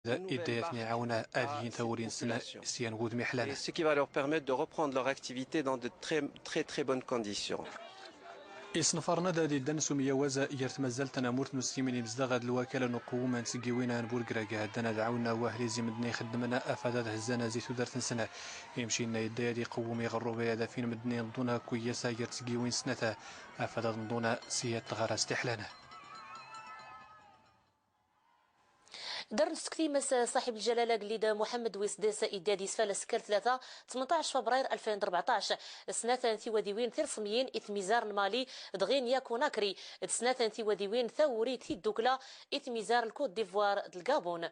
إدايتني عاونا أدين ثورين سنة سيان غود محلانا. Ce qui va leur permettre de reprendre leur activité dans de très bonnes conditions. إصنفرنا دادي دنسو ميوازا يرت مازال نمورت نسيمين بزدغاد الوكالة نقوم من سجيوينا نبورغراكا دنا دعونا واهليزي مدني خدمنا أفادات هزانا زيتو درت سنة يمشينا يدايدي قومي غروبيا دا فين مدني نضونا كويسا يرتسجيوين سنة أفادات نضونا سيات غارة استحلانا. در نستكتيمس صاحب الجلاله قليد محمد ويسداس إدادي سفال سكر 3 18 فبراير 2014 سنة ثيوديوين ثرصميين إثميزار المالي دغين يا كوناكري سنة ثيوديوين ثوري تي الدوكلا إثميزار الكوت ديفوار الكابون.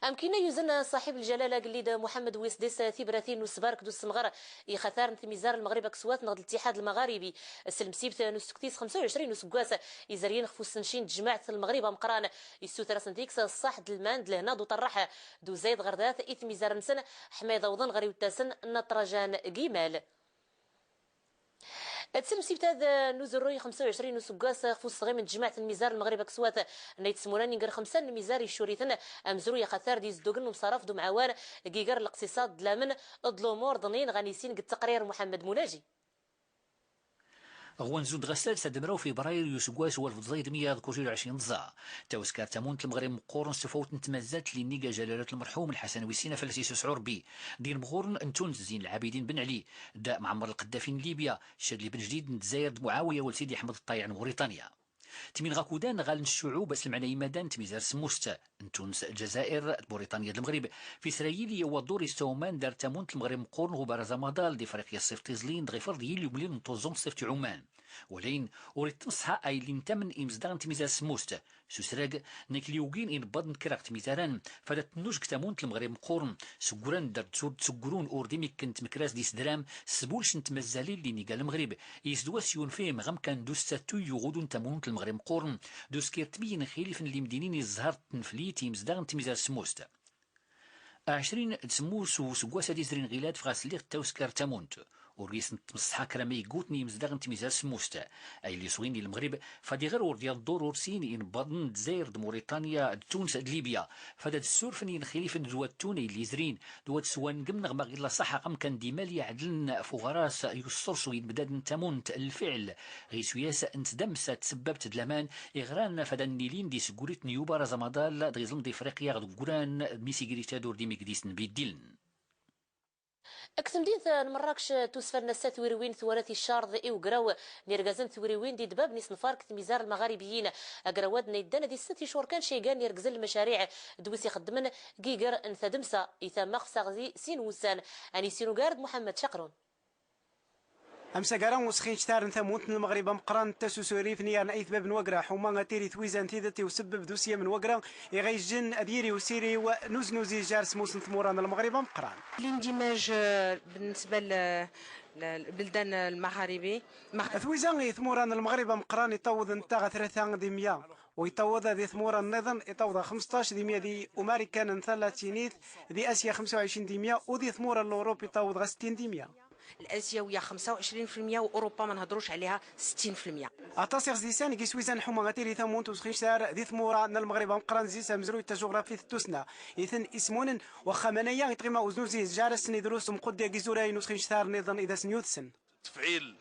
أمكن يوزن صاحب الجلالة قليد محمد ويسدس ثبراتين وسبارك دو السمغر يخثار نتميزار المغرب كسوات نغد الاتحاد المغاربي السلمسيبت نسكتيس 25 وسكواس إزاريين خفو السنشين جماعة المغرب مقران السوترا سنتيكس الصاحد الماند لهنا دو طرح دو زايد غردات إثميزار نسن حميدة وضن غريو التاسن نطرجان قيمال. السلمسيبت هذا نوزروي 25 وسكاس خفوس غير من جماعة الميزار المغرب كسوات نيت سموناني غير 5 الميزار الشوريثن امزروي خثار ديز دوغن ومصرف دو معوان كيغر الاقتصاد دلامن ضلومور ضنين غنيسين قد تقرير محمد مناجي. غوان زود غسال سدمرو في فبراير يوسكواس والفضير 120 ضزا توسكار تامونت المغرب مقورن سفوت نتمزات لنيجا جلالة المرحوم الحسن ويسينا فلسي سعور بي دين مغورن انتونس زين العابدين بن علي داء معمر القذافي ليبيا شادلي بن جديد نتزاير معاوية ولسيدي احمد الطايع موريتانيا تمين غاكودان غال الشعوب اسلم على مدان تميزار سموست تونس الجزائر موريتانيا المغرب في اسرائيل يوضور استومان دار تامونت المغرب مقورن غبار مضال دي فريق يصيف تيزلين دغيفر ديال يوملين نطوزون صيف عمان ولين وريت تنصحا اي لين تمن امزدان تميزار سموست سوسراق نكليوغين ان بدن كراك تميزاران فدات نوش تامونت المغرب مقورن سكوران دار تسكرون اورديمي كنت مكراس ديس درام سبولش نتمزالين لي نيقال المغرب يزدواسيون فيهم غم كان دوستاتو يغودون تامونت المغرب مقورن دوسكير تبين خليفن اللي مدينين الزهر تنفليتي مزدان تميزار سموست 20 تسموس وسكواسا ديزرين غيلاد فغاس ليغ تاوسكار تامونت وريس نتمصحا كرامي قوتني مزدغن تميزار سموستا اي اللي صوين المغرب فدي غير ورديال الدور ورسين ان بطن دزاير موريتانيا تونس ليبيا فداد السورفن ين خليف دوات توني اللي زرين دوات سوان قمنا غما غير صحا قم كان ديمال يعدلن فوغراس يسرسو ينبداد تامونت الفعل غيسوياس انت دمسا تسببت دلامان اغران فدان نيلين دي سكوريت نيوبا رزمادال دغيزلم دي فريقيا غد قران ميسي غريتا دور دي ميكديس نبيديلن أكثر مدينة مراكش توسفر نسات ثويروين ثواراتي الشارض إيو قراو نيرقازن ثويروين دي دباب نيس نفارك تميزار المغاربيين أقراواد نيدانا دي 6 شهور كان شيقان يرقزن المشاريع دويسي خدمن قيقر انثدمسا إذا مخصغزي سين وسان أني سينو قارد محمد شقرون أمسا قران وسخين شتار ثموت المغرب مقران تسوسوري فنيان أيث باب وقرا حوما تيري ثويزان تيدتي وسبب دوسيا من وقرا يغيجن أديري وسيري ونوزنوزي جار سموس ثموران المغرب مقران الاندماج بالنسبة للبلدان المغاربي ثويزان ثموران المغرب مقران يطوض نتا 3 ديميا ويطوض ذي ثموران النظام يطوض 15 ديميا دي أمريكان 30 دي آسيا 25 ديميا وذي ثموران الأوروبي يطوض 60 ديميا الاسيويه 25% واوروبا ما نهضروش عليها 60%. اتصيغ زيسان كيسويزان حوما غاتيري ثمونت وسخيشتار ذي ثمورا المغرب مقران زيسا مزروي التجغرافي التوسنا اذن اسمون واخا منايا يطغيما وزنوزي جارس دروس مقدي كيزوراي نسخيشتار نظن اذا سنيوتسن تفعيل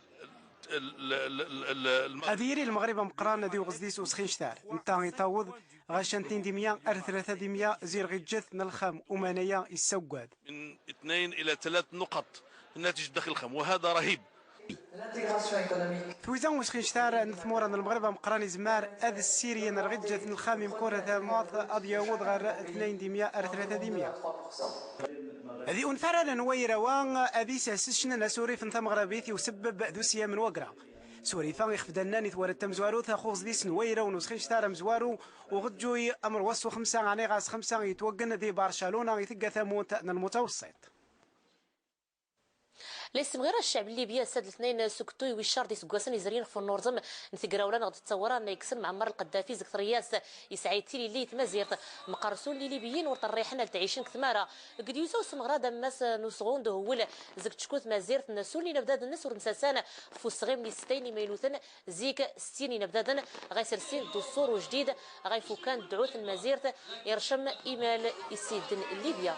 أديري المغرب مقران ذي وغزديس وسخيشتار نتا يطوض غاشنتين ديميا 3 ديميا زير غيجث نلخام ومنايا يسوقاد من 2 إلى 3 نقط الناتج الداخل الخام وهذا رهيب. تويزان وسخيشتار نثمورا المغرب مقراني زمار هذا السيريان رغجة الخام مكورة ثمات أضياوض غير 2 ديميا 3 ديميا هذه أنثرا نويرا وان هذه ساسشنا نسوري في مغربيثي وسبب دوسيا من وقرا سوري فان يخفدناني ثوار التمزوارو ثاخوز ديس نويرا ونسخيشتار مزوارو وغجوي أمر وصو 5 عني غاس 5 يتوقن ذي برشلونة يثقى ثموت المتوسط ليس غير الشعب الليبي ساد الاثنين سكتوي ويشار دي سكواسن يزرين في النورزم نثقراولا نغد تصورا يكسن معمر القذافي زكترياس يسعيد تيلي اللي تمازيرت مقرسون اللي ليبيين ورطريحنا لتعيشين كثمارة قد يوسو سمغرا دماس نوسغون دهول زك تشكوت مازيرت نسولي نبداد الناس ورمساسان فوسغيم لي ستين ميلوثن زيك ستين نبدادن غيسرسين دستور جديد غيفوكان دعوث المازيرت يرشم ايمال يسيدن ليبيا.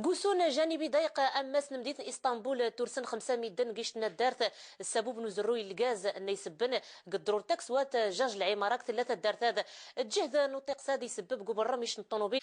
قوسون جانبي ضيق اماس مدينه اسطنبول ترسن 500 دن قيشتنا الدارت السبوب نزروي الغاز نيسبن قدروا التاكسوات جاج العمارات ثلاثه دارت هذا الجهد نطيق سادي يسبب قبر مش الطوموبيل